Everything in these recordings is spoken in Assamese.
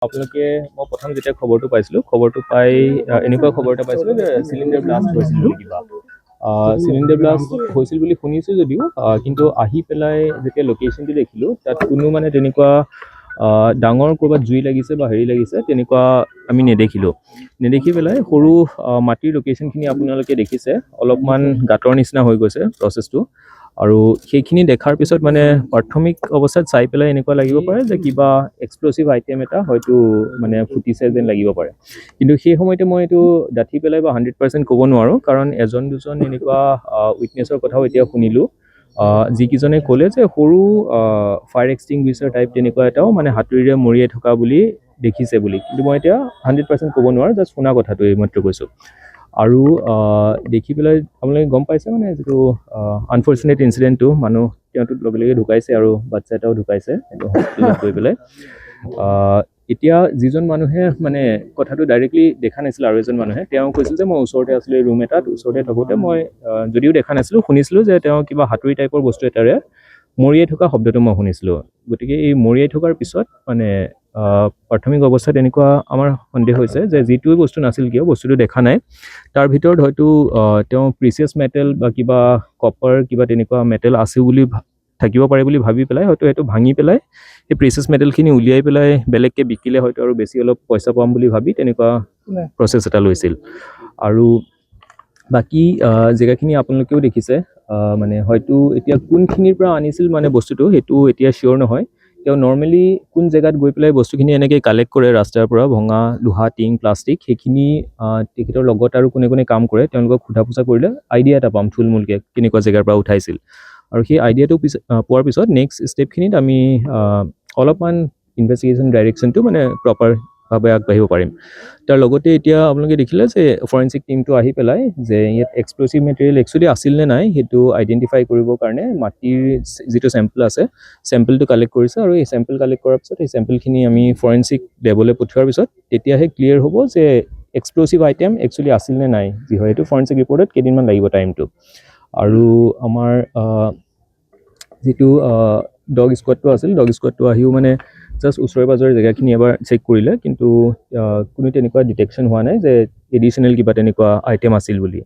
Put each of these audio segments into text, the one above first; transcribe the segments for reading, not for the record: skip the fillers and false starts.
আপোনালোকে মই প্ৰথম যেতিয়া খবৰটো পাই এনেকুৱা খবৰ এটা পাইছিলোঁ যে চিলিণ্ডাৰ ব্লাষ্ট হৈছিল বুলি কিবা চিলিণ্ডাৰ ব্লাষ্ট হৈছিল বুলি শুনিছোঁ যদিও কিন্তু আহি পেলাই যেতিয়া লোকেশ্যনটো দেখিলোঁ তাত কোনো মানে তেনেকুৱা ডাঙৰ ক'ৰবাত জুই লাগিছে বা হেৰি লাগিছে তেনেকুৱা আমি নেদেখি পেলাই সৰু মাটিৰ লোকেশ্যনখিনি আপোনালোকে দেখিছে অলপমান গাঁতৰ নিচিনা হৈ গৈছে প্ৰচেছটো আৰু সেইখিনি দেখাৰ পিছত মানে প্ৰাথমিক অৱস্থাত চাই পেলাই এনেকুৱা লাগিব পাৰে যে কিবা এক্সপ্ল'চিভ আইটেম এটা হয়তো মানে ফুটিছে যেন লাগিব পাৰে কিন্তু সেই সময়তে মই এইটো ডাঠি পেলাই বা 100% ক'ব নোৱাৰোঁ কাৰণ এজন দুজন এনেকুৱা উইটনেছৰ কথাও এতিয়া শুনিলোঁ যিকেইজনে ক'লে যে সৰু ফায়াৰ এক্সটিংগুইচাৰ টাইপ তেনেকুৱা এটাও মানে হাতুৰিৰে মৰিয়াই থকা বুলি দেখিছে বুলি কিন্তু মই এতিয়া 100% ক'ব নোৱাৰোঁ জাষ্ট শুনা কথাটো এইমাত্ৰ কৈছোঁ আৰু দেখি পেলাই আপোনালোকে গম পাইছে মানে যিটো আনফৰ্চুনেট ইনচিডেণ্টটো মানুহ তেওঁতো লগে লগে ঢুকাইছে আৰু বাচ্ছা এটাও ঢুকাইছে সেইটো হস্পিটেলত গৈ পেলাই এতিয়া যিজন মানুহে মানে কথাটো ডাইৰেক্টলি দেখা নাছিল আৰু এজন মানুহে তেওঁ কৈছিল যে মই ওচৰতে আছিলোঁ এই ৰুম এটাত ওচৰতে থাকোঁতে মই যদিও দেখা নাছিলোঁ শুনিছিলোঁ যে তেওঁ কিবা হাতুৰি টাইপৰ বস্তু এটাৰে মৰিয়াই থকা শব্দটো মই শুনিছিলোঁ গতিকে এই মৰিয়াই থকাৰ পিছত মানে প্ৰাথমিক অৱস্থাত এনেকুৱা আমাৰ সন্দেহ হৈছে যে যিটোৱে বস্তু নাছিল কিয় বস্তুটো দেখা নাই তাৰ ভিতৰত হয়তো তেওঁ প্ৰিচিয়াছ মেটেল বা কিবা কপাৰ কিবা তেনেকুৱা মেটেল আছে বুলি থাকিব পাৰে বুলি ভাবি পেলাই হয়তো সেইটো ভাঙি পেলাই সেই প্ৰিচিয়াছ মেটেলখিনি উলিয়াই পেলাই বেলেগকৈ বিকিলে হয়তো আৰু বেছি অলপ পইচা পাম বুলি ভাবি তেনেকুৱা প্ৰচেছ এটা লৈছিল আৰু বাকী জেগাখিনি আপোনালোকেও দেখিছে মানে হয়তো এতিয়া কোনখিনিৰ পৰা আনিছিল মানে বস্তুটো সেইটো এতিয়া চিয়'ৰ নহয় তেওঁ নৰ্মেলি কোন জেগাত গৈ পেলাই বস্তুখিনি এনেকৈ কালেক্ট কৰে ৰাস্তাৰ পৰা ভঙা লোহা টিং প্লাষ্টিক সেইখিনি তেখেতৰ লগত আৰু কোনে কোনে কাম কৰে তেওঁলোকক সোধা পোছা কৰিলে আইডিয়া এটা পাম থুলমূলকৈ কেনেকুৱা জেগাৰ পৰা উঠাইছিল আৰু সেই আইডিয়াটো পোৱাৰ পিছত নেক্সট ষ্টেপখিনিত আমি অলপমান ইনভেষ্টিগেশ্যন ডাইৰেকশ্যনটো মানে প্ৰপাৰভাৱে আগবাঢ়িব পাৰিম তাৰ লগতে এতিয়া আপোনালোকে দেখিলে যে ফৰেঞ্চিক টিমটো আহি পেলাই যে ইয়াত এক্সপ্ল'চিভ মেটেৰিয়েল একচুৱেলি আছিল নে নাই সেইটো আইডেণ্টিফাই কৰিবৰ কাৰণে মাটিৰ যিটো চেম্পল আছে চেম্পলটো কালেক্ট কৰিছে আৰু এই চেম্পল কালেক্ট কৰাৰ পিছত এই চেম্পলখিনি আমি ফৰেঞ্চিক লেবলৈ পঠিওৱাৰ পিছত তেতিয়াহে ক্লিয়াৰ হ'ব যে এক্সপ্ল'চিভ আইটেম একচুৱেলি আছিল নে নাই যি হয় এইটো ফৰেঞ্চিক ৰিপৰ্টত কেইদিনমান লাগিব টাইমটো আৰু আমাৰ যিটো ডগ স্কোৱাডটো আহিও মানে জাষ্ট ওচৰে পাজৰে জেগাখিনি এবাৰ চেক কৰিলে কিন্তু কোনো তেনেকুৱা ডিটেকশ্যন হোৱা নাই যে এডিশ্যনেল কিবা তেনেকুৱা আইটেম আছিল বুলি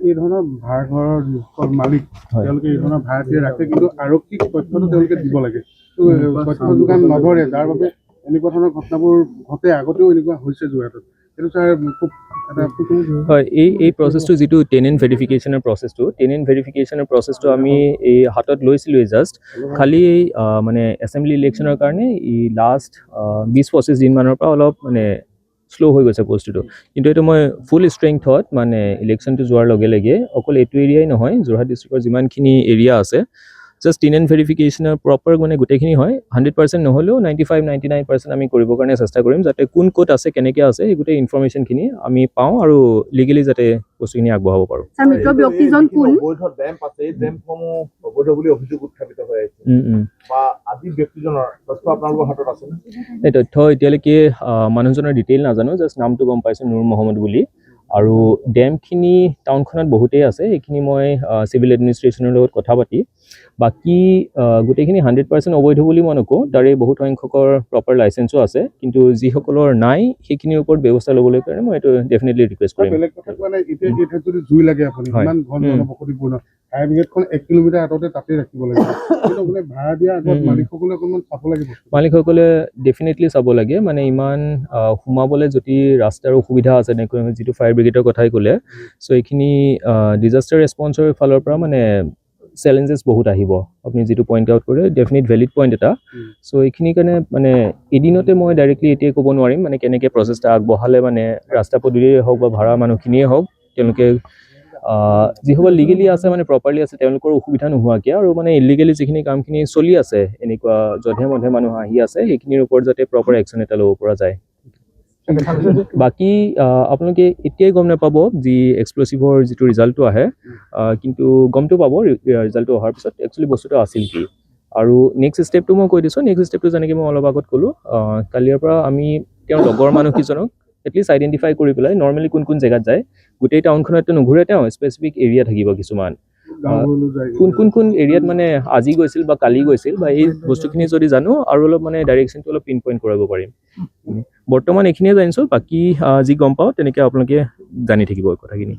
এই ধৰণৰ ভাড়াঘৰৰ যিসকল মালিক তেওঁলোকে এই ধৰণৰ ভাড়া দিয়ে ৰাখে কিন্তু আৰক্ষীক তথ্যটো তেওঁলোকে দিব লাগে তথ্য যোগান নধৰে যাৰ বাবে এনেকুৱা ধৰণৰ ঘটনাবোৰ ঘটে আগতেও এনেকুৱা হৈছে যোৰহাটত সেইটো ছাৰ খুব হয় এই প্ৰচেছটো যিটো টেনেণ্ট ভেৰিফিকেশ্যনৰ প্ৰচেছটো আমি এই হাতত লৈছিলোঁ জাষ্ট খালি মানে এছেম্বলি ইলেকশ্যনৰ কাৰণে এই লাষ্ট 20-25 দিনমানৰ পৰা অলপ মানে শ্ল' হৈ গৈছে বস্তুটো কিন্তু এইটো মই ফুল ষ্ট্ৰেংথত মানে ইলেকশ্যনটো যোৱাৰ লগে লগে অকল এইটো এৰিয়াই নহয় যোৰহাট ডিষ্ট্ৰিক্টৰ যিমানখিনি এৰিয়া আছে জাষ্ট টেনেণ্ট ভেৰিফিকেশ্যনৰ প্ৰপাৰ মানে গোটেইখিনি হয় 100% নহ'লেও 95-99% আমি কৰিবৰ কাৰণে চেষ্টা কৰিম যাতে কোন ক'ত আছে কেনেকৈ আছে এই গোটেই ইনফৰ্মেশ্যনখিনি আমি পাওঁ আৰু লিগেলি যাতে বস্তুখিনি আগবঢ়াব পাৰোঁ এই তথ্য এতিয়ালৈকে মানুহজনৰ ডিটেইল নাজানো জাষ্ট নামটো গম পাইছোঁ নুৰ মহম্মদ বুলি আৰু ডেমখিনি টাউনখনত বহুতেই আছে এইখিনি মই চিভিল এডমিনিষ্ট্ৰেশ্যনৰ লগত কথা পাতি বাকী গোটেইখিনি 100% অবৈধ বুলি মই নকওঁ তাৰে বহুত সংখ্যকৰ প্ৰপাৰ লাইচেঞ্চো আছে কিন্তু যিসকলৰ নাই সেইখিনিৰ ওপৰত ব্যৱস্থা ল'বলৈ কাৰণে মই এইটো ডেফিনেটলি ৰিকুৱেষ্ট কৰিম যদি জুই লাগে আপুনি ইমান ঘন জনবসতিপূৰ্ণ ফায়াৰ ব্ৰিগেডখন 1 কিলোমিটাৰ আঁতৰতে তাতে ৰাখিব লাগে ভাড়া দিয়া আগত মালিকসকলে অকণমান চাব লাগিব মালিকসকলে ডেফিনেটলি চাব লাগে মানে ইমান সোমাবলৈ যদি ৰাস্তাৰ অসুবিধা আছে তেনেকৈ যিটো ফায়াৰ ব্ৰিগেডৰ কথাই ক'লে চ' এইখিনি ডিজাষ্টাৰ ৰেছপন্সৰ ফালৰ পৰা মানে চেলেঞ্জেছ বহুত আহিব আপুনি যিটো পইণ্ট আউট কৰে ডেফিনেট ভেলিড পইণ্ট এটা চ' এইখিনিৰ কাৰণে মানে এদিনতে মই ডাইৰেক্টলি এতিয়াই ক'ব নোৱাৰিম মানে কেনেকৈ প্ৰচেছটা আগবঢ়ালে মানে ৰাস্তা পদূলিয়ে হওক বা ভাড়া মানুহখিনিয়ে হওক তেওঁলোকে যিসকল লিগেলি আছে মানে প্ৰপাৰলি আছে তেওঁলোকৰ অসুবিধা নোহোৱাকৈ আৰু মানে ইলিগেলি যিখিনি কামখিনি চলি আছে এনেকুৱা যধে মধে মানুহ আহি আছে সেইখিনিৰ ওপৰত যাতে প্ৰপাৰ একশ্যন এটা ল'ব পৰা যায় বাকী আপোনালোকে এতিয়াই গম নাপাব যি এক্সপ্ল'চিভৰ যিটো ৰিজাল্টটো আহে কিন্তু গমটো পাব ৰিজাল্টটো অহাৰ পিছত একচুৱেলি বস্তুটো আছিল কি আৰু নেক্সট ষ্টেপটো মই কৈ দিছোঁ নেক্সট ষ্টেপটো যেনেকৈ মই অলপ আগত ক'লোঁ কালিৰ পৰা আমি তেওঁৰ লগৰ মানুহকেইজনক এটলিষ্ট আইডেণ্টিফাই কৰি পেলাই নৰ্মেলি কোন কোন জেগাত যায় গোটেই টাউনখনততো নুঘূৰে তেওঁ স্পেচিফিক এৰিয়া থাকিব কিছুমান গাঁৱলৈ যায় কোন এৰিয়াত মানে আজি গৈছিল বা কালি গৈছিল বা এই বস্তুখিনি যদি জানো আৰু অলপ মানে ডাইৰেকশ্যনটো অলপ পিন পইণ্ট কৰাব পাৰিম বৰ্তমান এইখিনিয়ে জানিছোঁ বাকী যি গম পাওঁ তেনেকৈ আপোনালোকে জানি থাকিব এই কথাখিনি